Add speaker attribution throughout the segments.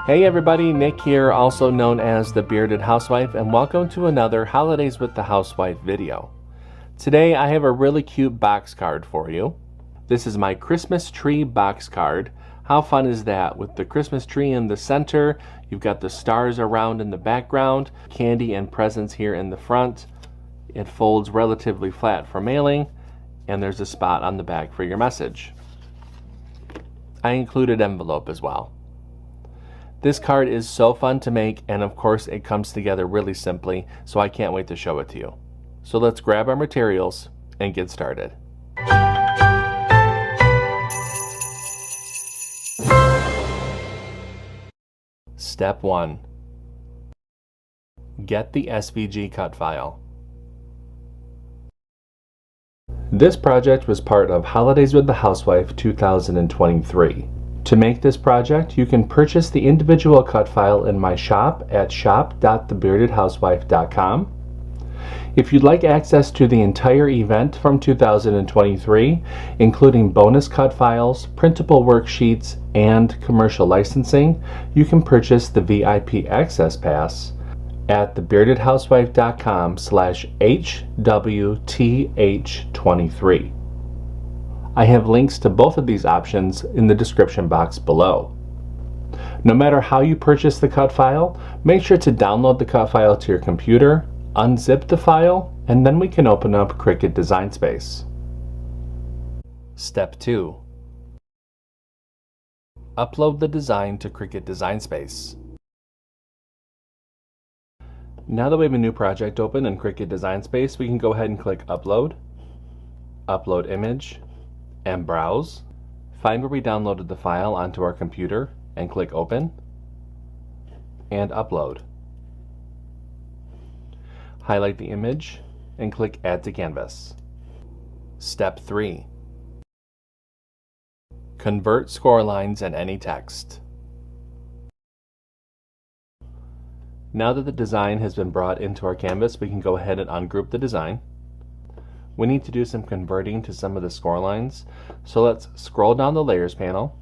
Speaker 1: Hey everybody, Nick here, also known as the Bearded Housewife, and welcome to another Holidays with the Housewife video. Today I have a really cute box card for you. This is my Christmas tree box card. How fun is that? With the Christmas tree in the center, you've got the stars around in the background, candy and presents here in the front. It folds relatively flat for mailing, and there's a spot on the back for your message. I included envelope as well. This card is so fun to make, and of course it comes together really simply, so I can't wait to show it to you. So let's grab our materials and get started. Step 1. Get the SVG cut file. This project was part of Holidays with the Housewife 2023. To make this project, you can purchase the individual cut file in my shop at shop.thebeardedhousewife.com. If you'd like access to the entire event from 2023, including bonus cut files, printable worksheets, and commercial licensing, you can purchase the VIP Access Pass at thebeardedhousewife.com/HWTH23. I have links to both of these options in the description box below. No matter how you purchase the cut file, make sure to download the cut file to your computer, unzip the file, and then we can open up CRICUT Design Space. Step 2. Upload the design to CRICUT Design Space. Now that we have a new project open in CRICUT Design Space, we can go ahead and click Upload, Upload Image, and browse. Find where we downloaded the file onto our computer and click Open and Upload. Highlight the image and click Add to Canvas. Step 3. Convert score lines and any text. Now that the design has been brought into our canvas, we can go ahead and ungroup the design. We need to do some converting to some of the score lines, so let's scroll down the Layers panel,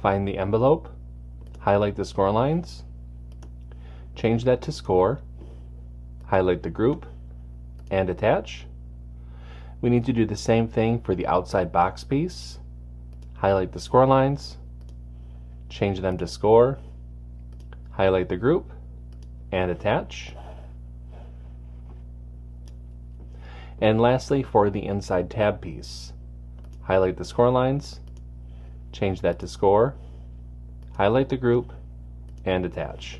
Speaker 1: find the envelope, highlight the score lines, change that to score, highlight the group, and attach. We need to do the same thing for the outside box piece, highlight the score lines, change them to score, highlight the group, and attach. And lastly, for the inside tab piece, highlight the score lines, change that to score, highlight the group, and attach.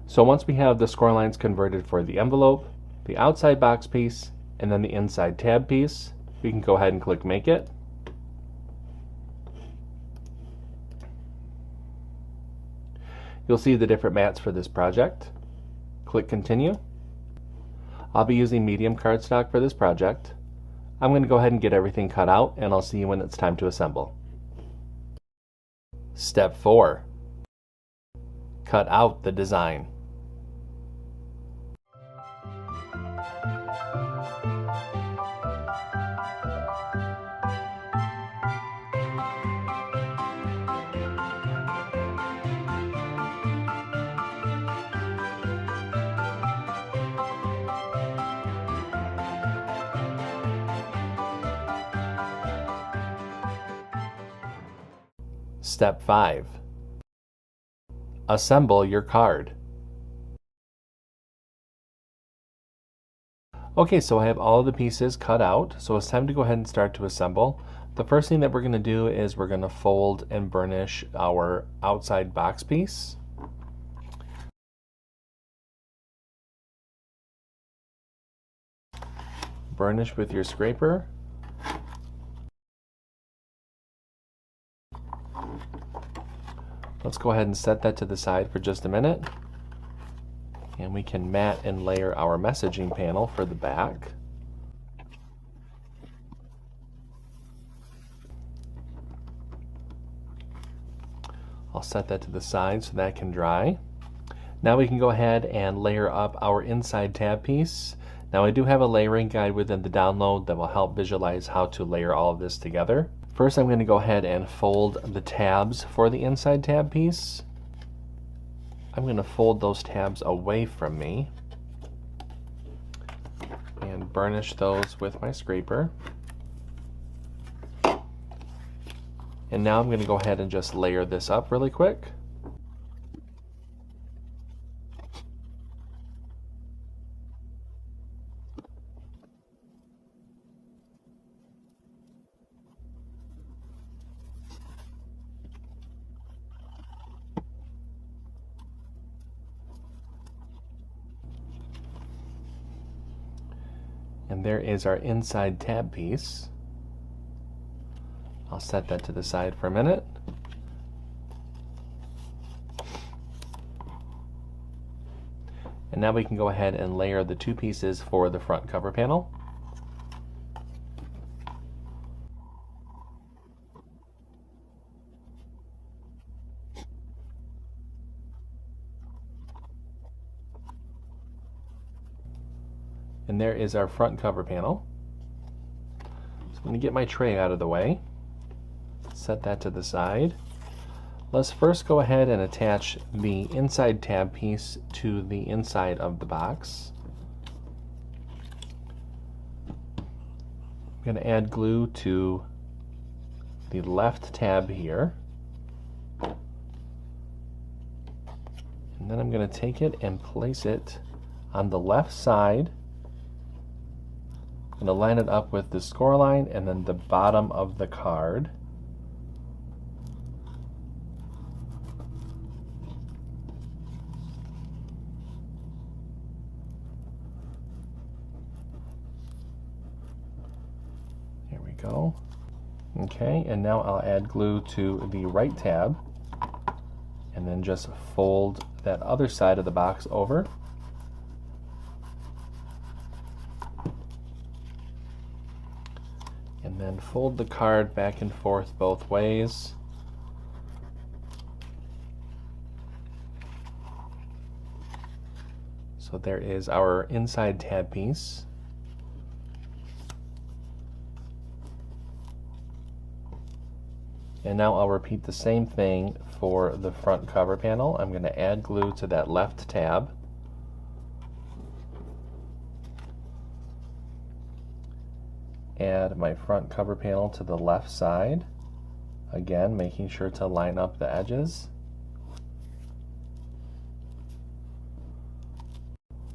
Speaker 1: So once we have the score lines converted for the envelope, the outside box piece, and then the inside tab piece, we can go ahead and click Make It. You'll see the different mats for this project. Click Continue. I'll be using medium cardstock for this project. I'm going to go ahead and get everything cut out, and I'll see you when it's time to assemble. Step 4. Cut out the design. Step 5. Assemble your card. Okay, so I have all of the pieces cut out, so it's time to go ahead and start to assemble. The first thing that we're going to do is we're going to fold and burnish our outside box piece. Burnish with your scraper. Let's go ahead and set that to the side for just a minute. And we can mat and layer our messaging panel for the back. I'll set that to the side so that can dry. Now we can go ahead and layer up our inside tab piece. Now I do have a layering guide within the download that will help visualize how to layer all of this together. First, I'm going to go ahead and fold the tabs for the inside tab piece. I'm going to fold those tabs away from me and burnish those with my scraper. And now I'm going to go ahead and just layer this up really quick. And there is our inside tab piece. I'll set that to the side for a minute. And now we can go ahead and layer the two pieces for the front cover panel. And there is our front cover panel. So I'm going to get my tray out of the way. Set that to the side. Let's first go ahead and attach the inside tab piece to the inside of the box. I'm going to add glue to the left tab here. And then I'm going to take it and place it on the left side. I'm going to line it up with the score line and then the bottom of the card. Here we go. Okay, and now I'll add glue to the right tab and then just fold that other side of the box over. And then fold the card back and forth both ways. So there is our inside tab piece. And now I'll repeat the same thing for the front cover panel. I'm going to add glue to that left tab. Add my front cover panel to the left side, again making sure to line up the edges.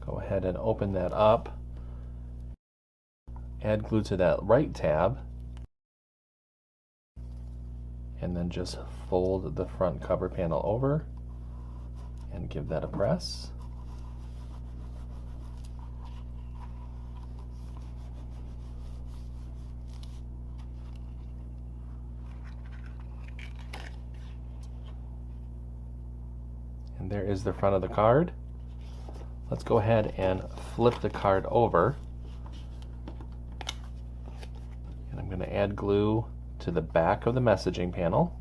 Speaker 1: Go ahead and open that up, add glue to that right tab, and then just fold the front cover panel over and give that a press. And there is the front of the card. Let's go ahead and flip the card over. And I'm going to add glue to the back of the messaging panel.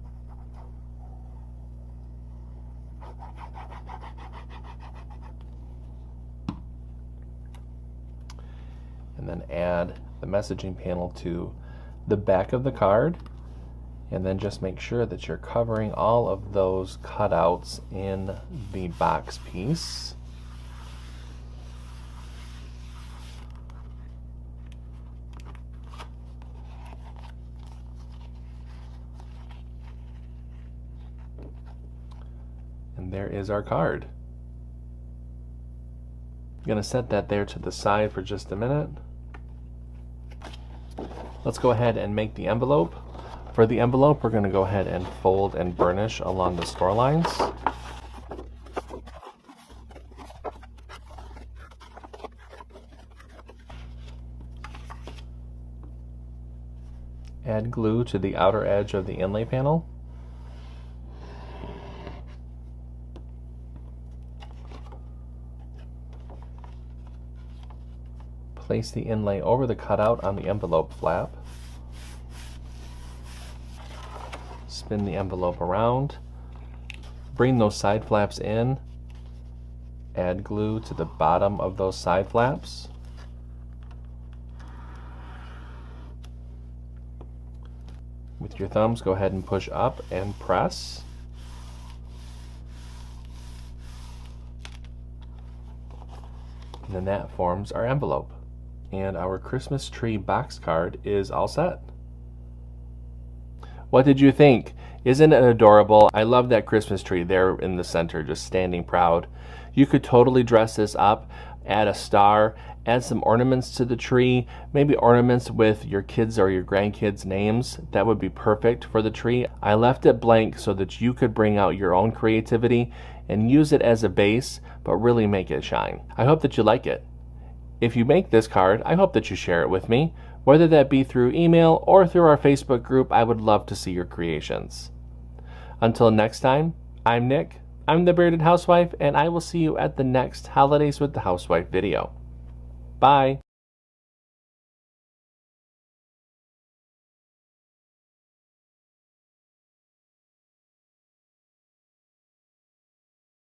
Speaker 1: And then add the messaging panel to the back of the card. And then just make sure that you're covering all of those cutouts in the box piece. And there is our card. I'm going to set that there to the side for just a minute. Let's go ahead and make the envelope. For the envelope, we're going to go ahead and fold and burnish along the score lines. Add glue to the outer edge of the inlay panel. Place the inlay over the cutout on the envelope flap. Spin the envelope around. Bring those side flaps in Add glue to the bottom of those side flaps. With your thumbs, go ahead and push up and press. And then that forms our envelope. And our Christmas tree box card is all set. What did you think? Isn't it adorable? I love that Christmas tree there in the center, just standing proud. You could totally dress this up, add a star, add some ornaments to the tree, maybe ornaments with your kids or your grandkids' names. That would be perfect for the tree. I left it blank so that you could bring out your own creativity and use it as a base, but really make it shine. I hope that you like it. If you make this card, I hope that you share it with me, whether that be through email or through our Facebook group. I would love to see your creations. Until next time, I'm Nick. I'm the Bearded Housewife, and I will see you at the next Holidays with the Housewife video. Bye.